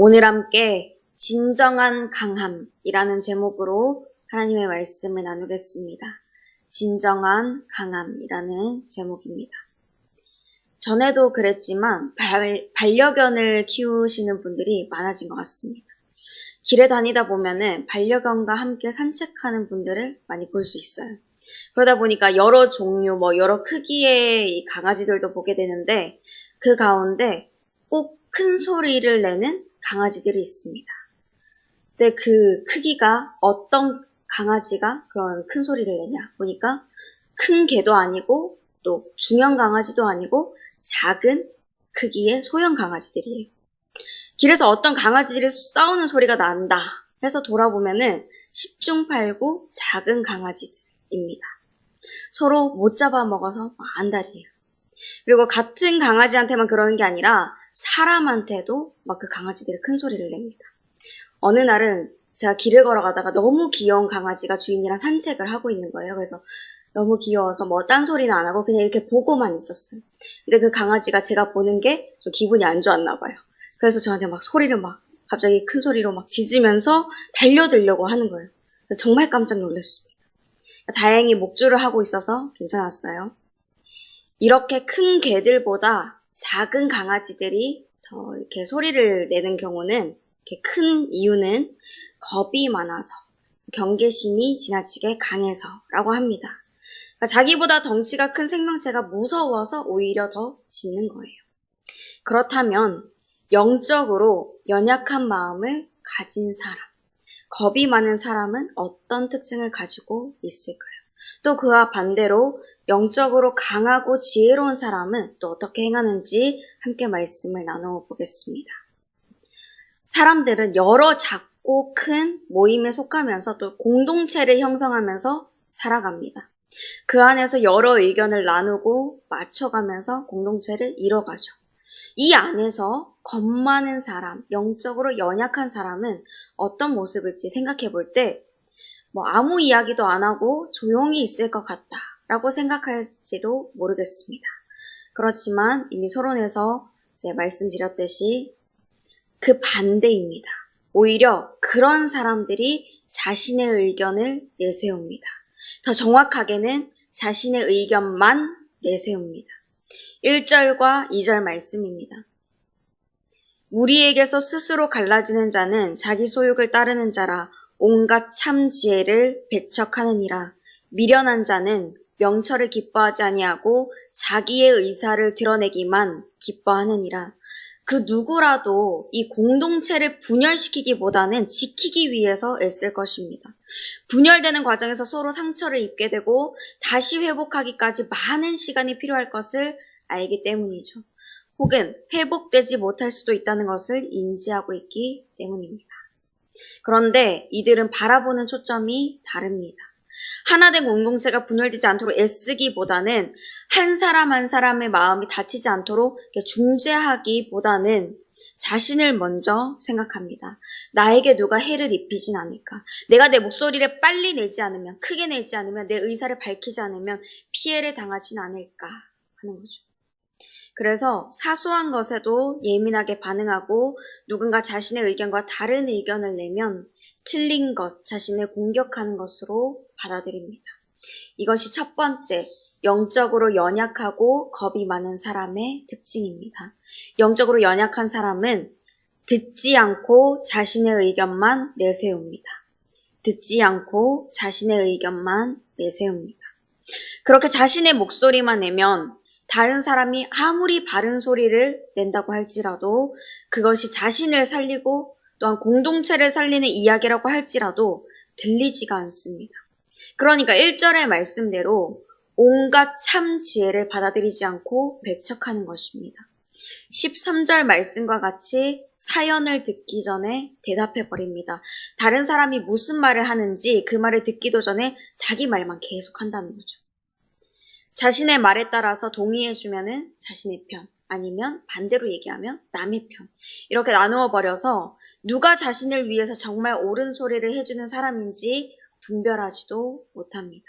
오늘 함께 진정한 강함이라는 제목으로 하나님의 말씀을 나누겠습니다. 진정한 강함이라는 제목입니다. 전에도 그랬지만 반려견을 키우시는 분들이 많아진 것 같습니다. 길에 다니다 보면은 반려견과 함께 산책하는 분들을 많이 볼 수 있어요. 그러다 보니까 여러 종류, 여러 크기의 이 강아지들도 보게 되는데 그 가운데 꼭 큰 소리를 내는 강아지들이 있습니다. 근데 그 크기가 어떤 강아지가 그런 큰 소리를 내냐 보니까 큰 개도 아니고 또 중형 강아지도 아니고 작은 크기의 소형 강아지들이에요. 길에서 어떤 강아지들이 싸우는 소리가 난다 해서 돌아보면은 10중 8구 작은 강아지들입니다. 서로 못 잡아먹어서 안달이에요. 그리고 같은 강아지한테만 그러는 게 아니라 사람한테도 그 강아지들이 큰 소리를 냅니다. 어느 날은 제가 길을 걸어가다가 너무 귀여운 강아지가 주인이랑 산책을 하고 있는 거예요. 그래서 너무 귀여워서 딴 소리는 안 하고 그냥 이렇게 보고만 있었어요. 근데 그 강아지가 제가 보는 게 좀 기분이 안 좋았나 봐요. 그래서 저한테 소리를 갑자기 큰 소리로 짖으면서 달려들려고 하는 거예요. 정말 깜짝 놀랐습니다. 다행히 목줄을 하고 있어서 괜찮았어요. 이렇게 큰 개들보다 작은 강아지들이 더 이렇게 소리를 내는 경우는 이렇게 큰 이유는 겁이 많아서, 경계심이 지나치게 강해서라고 합니다. 그러니까 자기보다 덩치가 큰 생명체가 무서워서 오히려 더 짖는 거예요. 그렇다면 영적으로 연약한 마음을 가진 사람, 겁이 많은 사람은 어떤 특징을 가지고 있을까요? 또 그와 반대로 영적으로 강하고 지혜로운 사람은 또 어떻게 행하는지 함께 말씀을 나누어 보겠습니다. 사람들은 여러 작고 큰 모임에 속하면서 또 공동체를 형성하면서 살아갑니다. 그 안에서 여러 의견을 나누고 맞춰가면서 공동체를 이뤄가죠. 이 안에서 겁 많은 사람, 영적으로 연약한 사람은 어떤 모습일지 생각해 볼 때 아무 이야기도 안 하고 조용히 있을 것 같다라고 생각할지도 모르겠습니다. 그렇지만 이미 서론에서 이제 말씀드렸듯이 그 반대입니다. 오히려 그런 사람들이 자신의 의견을 내세웁니다. 더 정확하게는 자신의 의견만 내세웁니다. 1절과 2절 말씀입니다. 무리에게서 스스로 갈라지는 자는 자기 소욕을 따르는 자라 온갖 참 지혜를 배척하느니라. 미련한 자는 명철을 기뻐하지 아니하고 자기의 의사를 드러내기만 기뻐하느니라. 그 누구라도 이 공동체를 분열시키기보다는 지키기 위해서 애쓸 것입니다. 분열되는 과정에서 서로 상처를 입게 되고 다시 회복하기까지 많은 시간이 필요할 것을 알기 때문이죠. 혹은 회복되지 못할 수도 있다는 것을 인지하고 있기 때문입니다. 그런데 이들은 바라보는 초점이 다릅니다. 하나된 공동체가 분열되지 않도록 애쓰기보다는 한 사람 한 사람의 마음이 다치지 않도록 중재하기보다는 자신을 먼저 생각합니다. 나에게 누가 해를 입히진 않을까? 내가 내 목소리를 빨리 내지 않으면, 크게 내지 않으면, 내 의사를 밝히지 않으면 피해를 당하진 않을까 하는 거죠. 그래서 사소한 것에도 예민하게 반응하고 누군가 자신의 의견과 다른 의견을 내면 틀린 것, 자신을 공격하는 것으로 받아들입니다. 이것이 첫 번째, 영적으로 연약하고 겁이 많은 사람의 특징입니다. 영적으로 연약한 사람은 듣지 않고 자신의 의견만 내세웁니다. 듣지 않고 자신의 의견만 내세웁니다. 그렇게 자신의 목소리만 내면 다른 사람이 아무리 바른 소리를 낸다고 할지라도 그것이 자신을 살리고 또한 공동체를 살리는 이야기라고 할지라도 들리지가 않습니다. 그러니까 1절의 말씀대로 온갖 참 지혜를 받아들이지 않고 배척하는 것입니다. 13절 말씀과 같이 사연을 듣기 전에 대답해버립니다. 다른 사람이 무슨 말을 하는지 그 말을 듣기도 전에 자기 말만 계속 한다는 거죠. 자신의 말에 따라서 동의해주면은 자신의 편, 아니면 반대로 얘기하면 남의 편. 이렇게 나누어 버려서 누가 자신을 위해서 정말 옳은 소리를 해주는 사람인지 분별하지도 못합니다.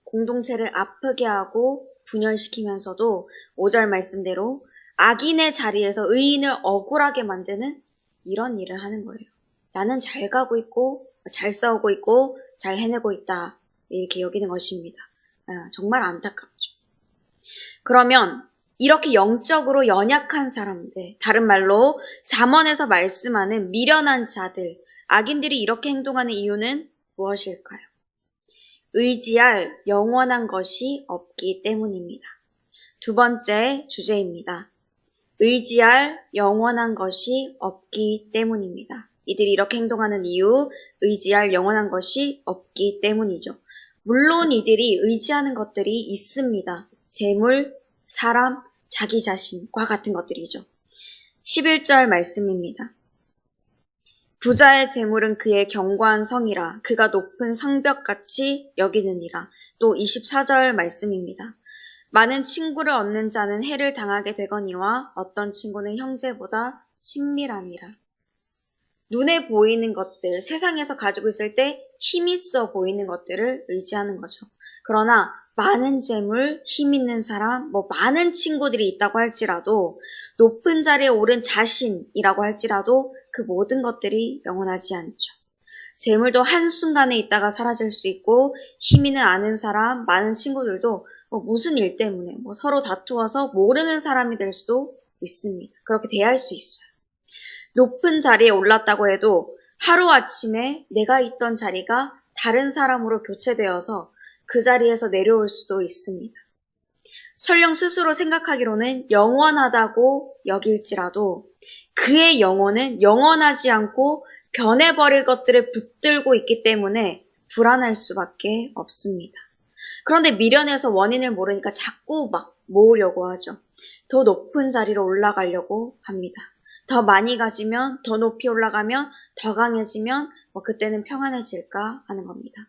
공동체를 아프게 하고 분열시키면서도 5절 말씀대로 악인의 자리에서 의인을 억울하게 만드는 이런 일을 하는 거예요. 나는 잘 가고 있고 잘 싸우고 있고 잘 해내고 있다. 이렇게 여기는 것입니다. 정말 안타깝죠. 그러면 이렇게 영적으로 연약한 사람들, 다른 말로 잠언에서 말씀하는 미련한 자들, 악인들이 이렇게 행동하는 이유는 무엇일까요? 의지할 영원한 것이 없기 때문입니다. 두 번째 주제입니다. 의지할 영원한 것이 없기 때문입니다. 이들이 이렇게 행동하는 이유, 의지할 영원한 것이 없기 때문이죠. 물론 이들이 의지하는 것들이 있습니다. 재물, 사람, 자기 자신과 같은 것들이죠. 11절 말씀입니다. 부자의 재물은 그의 견고한 성이라 그가 높은 성벽같이 여기느니라. 또 24절 말씀입니다. 많은 친구를 얻는 자는 해를 당하게 되거니와 어떤 친구는 형제보다 친밀하니라. 눈에 보이는 것들, 세상에서 가지고 있을 때 힘 있어 보이는 것들을 의지하는 거죠. 그러나 많은 재물, 힘 있는 사람, 많은 친구들이 있다고 할지라도 높은 자리에 오른 자신이라고 할지라도 그 모든 것들이 영원하지 않죠. 재물도 한순간에 있다가 사라질 수 있고 힘 있는 아는 사람, 많은 친구들도 무슨 일 때문에 서로 다투어서 모르는 사람이 될 수도 있습니다. 그렇게 대할 수 있어요. 높은 자리에 올랐다고 해도 하루아침에 내가 있던 자리가 다른 사람으로 교체되어서 그 자리에서 내려올 수도 있습니다. 설령 스스로 생각하기로는 영원하다고 여길지라도 그의 영혼은 영원하지 않고 변해버릴 것들을 붙들고 있기 때문에 불안할 수밖에 없습니다. 그런데 미련해서 원인을 모르니까 자꾸 모으려고 하죠. 더 높은 자리로 올라가려고 합니다. 더 많이 가지면, 더 높이 올라가면, 더 강해지면 그때는 평안해질까 하는 겁니다.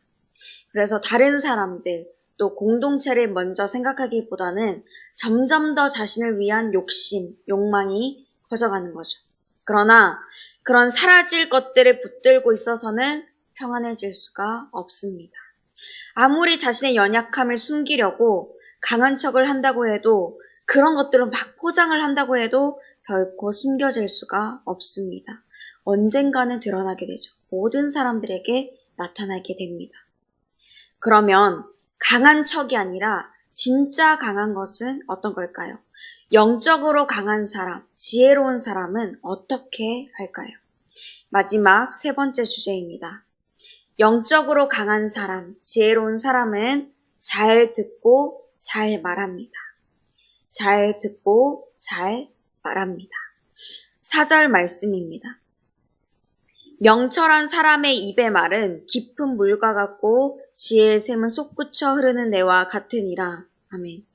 그래서 다른 사람들, 또 공동체를 먼저 생각하기보다는 점점 더 자신을 위한 욕심, 욕망이 커져가는 거죠. 그러나 그런 사라질 것들을 붙들고 있어서는 평안해질 수가 없습니다. 아무리 자신의 연약함을 숨기려고 강한 척을 한다고 해도 그런 것들을 막 포장을 한다고 해도 결코 숨겨질 수가 없습니다. 언젠가는 드러나게 되죠. 모든 사람들에게 나타나게 됩니다. 그러면 강한 척이 아니라 진짜 강한 것은 어떤 걸까요? 영적으로 강한 사람, 지혜로운 사람은 어떻게 할까요? 마지막 세 번째 주제입니다. 영적으로 강한 사람, 지혜로운 사람은 잘 듣고 잘 말합니다. 잘 듣고 잘 말합니다. 4절 말씀입니다. 명철한 사람의 입의 말은 깊은 물과 같고 지혜의 샘은 솟구쳐 흐르는 내와 같으니라. 아멘.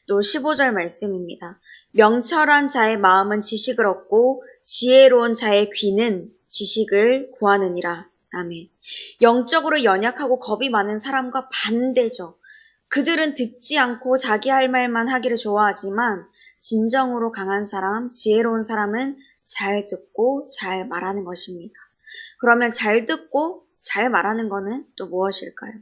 또 15절 말씀입니다. 명철한 자의 마음은 지식을 얻고 지혜로운 자의 귀는 지식을 구하느니라. 아멘. 영적으로 연약하고 겁이 많은 사람과 반대죠. 그들은 듣지 않고 자기 할 말만 하기를 좋아하지만 진정으로 강한 사람, 지혜로운 사람은 잘 듣고 잘 말하는 것입니다. 그러면 잘 듣고 잘 말하는 것은 또 무엇일까요?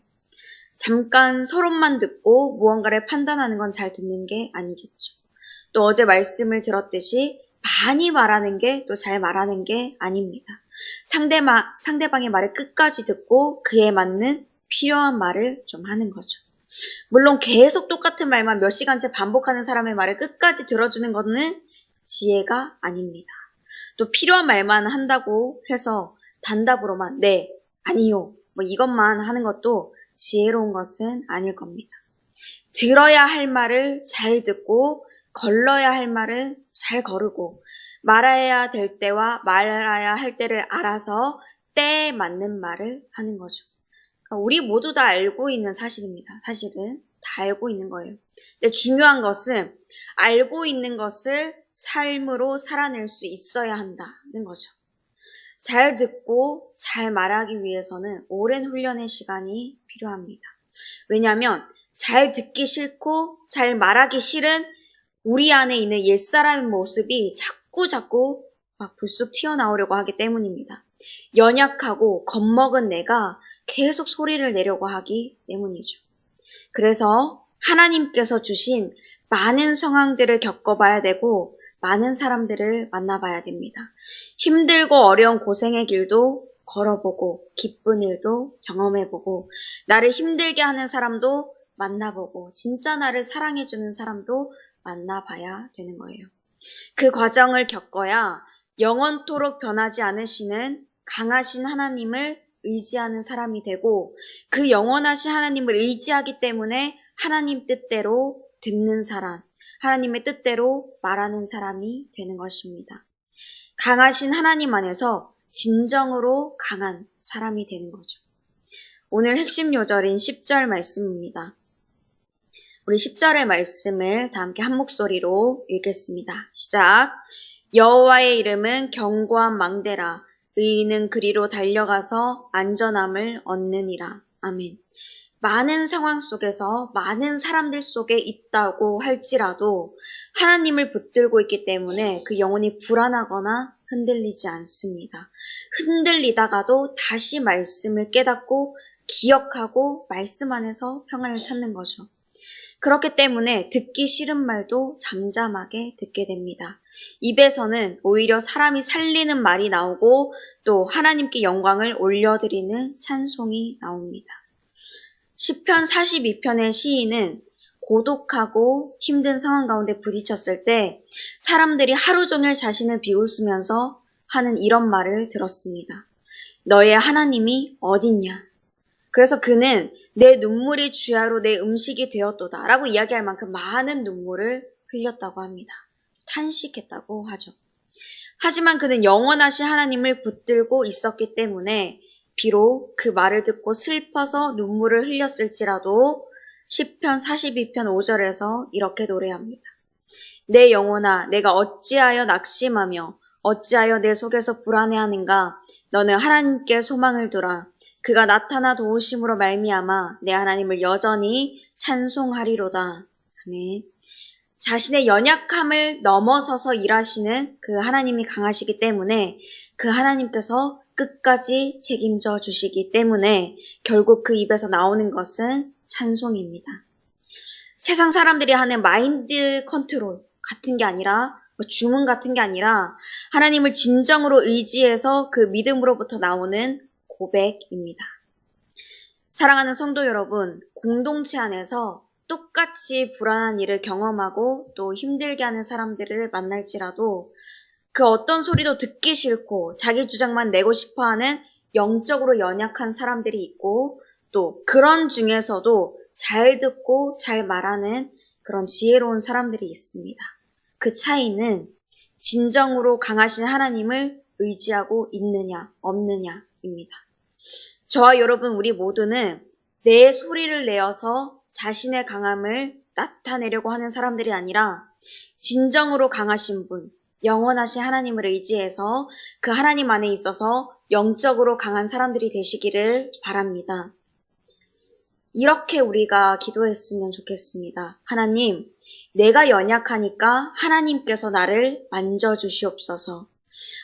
잠깐 서론만 듣고 무언가를 판단하는 건 잘 듣는 게 아니겠죠. 또 어제 말씀을 들었듯이 많이 말하는 게 또 잘 말하는 게 아닙니다. 상대방의 말을 끝까지 듣고 그에 맞는 필요한 말을 좀 하는 거죠. 물론 계속 똑같은 말만 몇 시간째 반복하는 사람의 말을 끝까지 들어주는 것은 지혜가 아닙니다. 또 필요한 말만 한다고 해서 단답으로만 네, 아니요, 이것만 하는 것도 지혜로운 것은 아닐 겁니다. 들어야 할 말을 잘 듣고 걸러야 할 말을 잘 거르고 말아야 될 때와 말아야 할 때를 알아서 때에 맞는 말을 하는 거죠. 그러니까 우리 모두 다 알고 있는 사실입니다. 사실은 다 알고 있는 거예요. 근데 중요한 것은 알고 있는 것을 삶으로 살아낼 수 있어야 한다는 거죠. 잘 듣고 잘 말하기 위해서는 오랜 훈련의 시간이 필요합니다. 왜냐하면 잘 듣기 싫고 잘 말하기 싫은 우리 안에 있는 옛사람의 모습이 자꾸 막 불쑥 튀어나오려고 하기 때문입니다. 연약하고 겁먹은 내가 계속 소리를 내려고 하기 때문이죠. 그래서 하나님께서 주신 많은 상황들을 겪어봐야 되고 많은 사람들을 만나봐야 됩니다. 힘들고 어려운 고생의 길도 걸어보고 기쁜 일도 경험해보고 나를 힘들게 하는 사람도 만나보고 진짜 나를 사랑해주는 사람도 만나봐야 되는 거예요. 그 과정을 겪어야 영원토록 변하지 않으시는 강하신 하나님을 의지하는 사람이 되고 그 영원하신 하나님을 의지하기 때문에 하나님 뜻대로 듣는 사람, 하나님의 뜻대로 말하는 사람이 되는 것입니다. 강하신 하나님 안에서 진정으로 강한 사람이 되는 거죠. 오늘 핵심 요절인 10절 말씀입니다. 우리 10절의 말씀을 다 함께 한 목소리로 읽겠습니다. 시작. 여호와의 이름은 견고한 망대라. 의인은 그리로 달려가서 안전함을 얻느니라. 아멘. 많은 상황 속에서 많은 사람들 속에 있다고 할지라도 하나님을 붙들고 있기 때문에 그 영혼이 불안하거나 흔들리지 않습니다. 흔들리다가도 다시 말씀을 깨닫고 기억하고 말씀 안에서 평안을 찾는 거죠. 그렇기 때문에 듣기 싫은 말도 잠잠하게 듣게 됩니다. 입에서는 오히려 사람이 살리는 말이 나오고 또 하나님께 영광을 올려드리는 찬송이 나옵니다. 시편 42편의 시인은 고독하고 힘든 상황 가운데 부딪혔을 때 사람들이 하루 종일 자신을 비웃으면서 하는 이런 말을 들었습니다. 너의 하나님이 어딨냐? 그래서 그는 내 눈물이 주야로 내 음식이 되었도다 라고 이야기할 만큼 많은 눈물을 흘렸다고 합니다. 탄식했다고 하죠. 하지만 그는 영원하신 하나님을 붙들고 있었기 때문에 비록 그 말을 듣고 슬퍼서 눈물을 흘렸을지라도 시편 42편 5절에서 이렇게 노래합니다. 내 영혼아 내가 어찌하여 낙심하며 어찌하여 내 속에서 불안해하는가. 너는 하나님께 소망을 두라. 그가 나타나 도우심으로 말미암아 내 하나님을 여전히 찬송하리로다. 아멘. 자신의 연약함을 넘어서서 일하시는 그 하나님이 강하시기 때문에 그 하나님께서 끝까지 책임져 주시기 때문에 결국 그 입에서 나오는 것은 찬송입니다. 세상 사람들이 하는 마인드 컨트롤 같은 게 아니라 주문 같은 게 아니라 하나님을 진정으로 의지해서 그 믿음으로부터 나오는 고백입니다. 사랑하는 성도 여러분, 공동체 안에서 똑같이 불안한 일을 경험하고 또 힘들게 하는 사람들을 만날지라도 그 어떤 소리도 듣기 싫고 자기 주장만 내고 싶어하는 영적으로 연약한 사람들이 있고 또 그런 중에서도 잘 듣고 잘 말하는 그런 지혜로운 사람들이 있습니다. 그 차이는 진정으로 강하신 하나님을 의지하고 있느냐 없느냐입니다. 저와 여러분 우리 모두는 내 소리를 내어서 자신의 강함을 나타내려고 하는 사람들이 아니라 진정으로 강하신 분, 영원하신 하나님을 의지해서 그 하나님 안에 있어서 영적으로 강한 사람들이 되시기를 바랍니다. 이렇게 우리가 기도했으면 좋겠습니다. 하나님, 내가 연약하니까 하나님께서 나를 만져주시옵소서.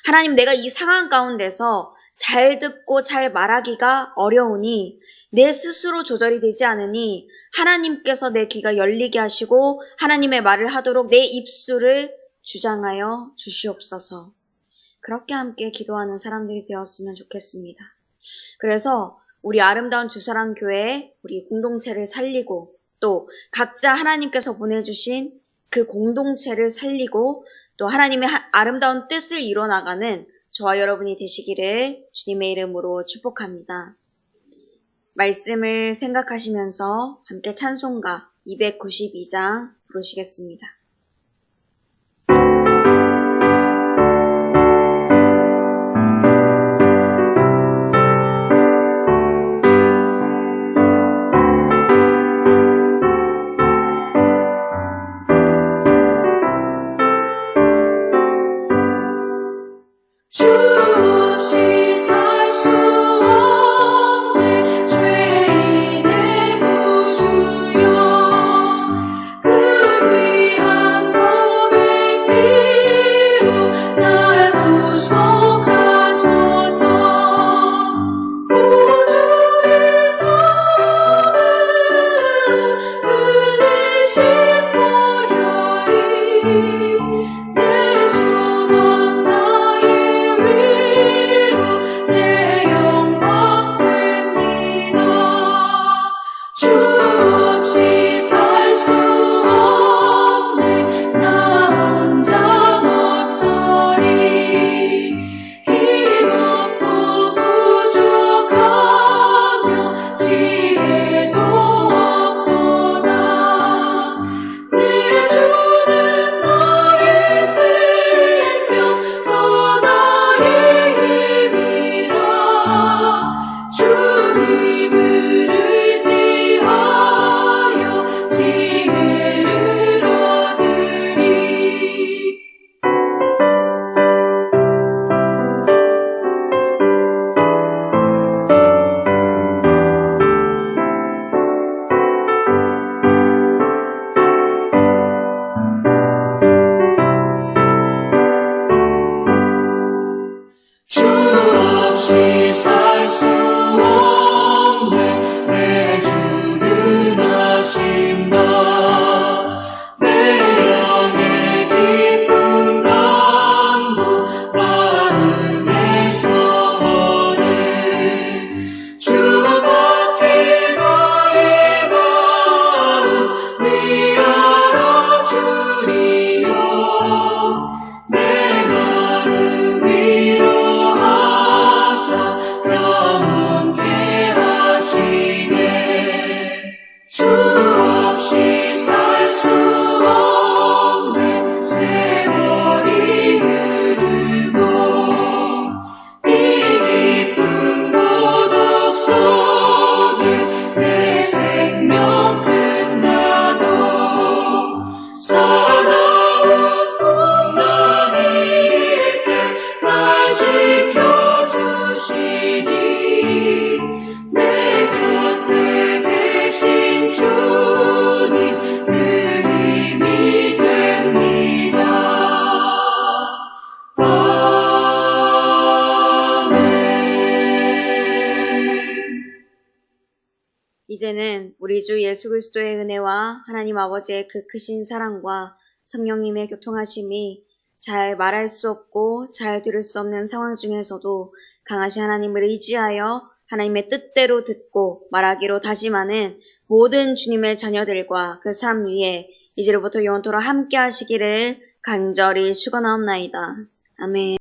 하나님, 내가 이 상황 가운데서 잘 듣고 잘 말하기가 어려우니 내 스스로 조절이 되지 않으니 하나님께서 내 귀가 열리게 하시고 하나님의 말을 하도록 내 입술을 주장하여 주시옵소서. 그렇게 함께 기도하는 사람들이 되었으면 좋겠습니다. 그래서 우리 아름다운 주사랑교회 우리 공동체를 살리고 또 각자 하나님께서 보내주신 그 공동체를 살리고 또 하나님의 아름다운 뜻을 이뤄나가는 저와 여러분이 되시기를 주님의 이름으로 축복합니다. 말씀을 생각하시면서 함께 찬송가 292장 부르시겠습니다. 내 주시니 내 곁에 계신 주님 늘 힘이 됩니다. 이제는 우리 주 예수 그리스도의 은혜와 하나님 아버지의 그 크신 사랑과 성령님의 교통하심이 잘 말할 수 없고 잘 들을 수 없는 상황 중에서도 강하신 하나님을 의지하여 하나님의 뜻대로 듣고 말하기로 다짐하는 모든 주님의 자녀들과 그 삶 위에 이제로부터 영원토록 함께 하시기를 간절히 축원하옵나이다. 아멘.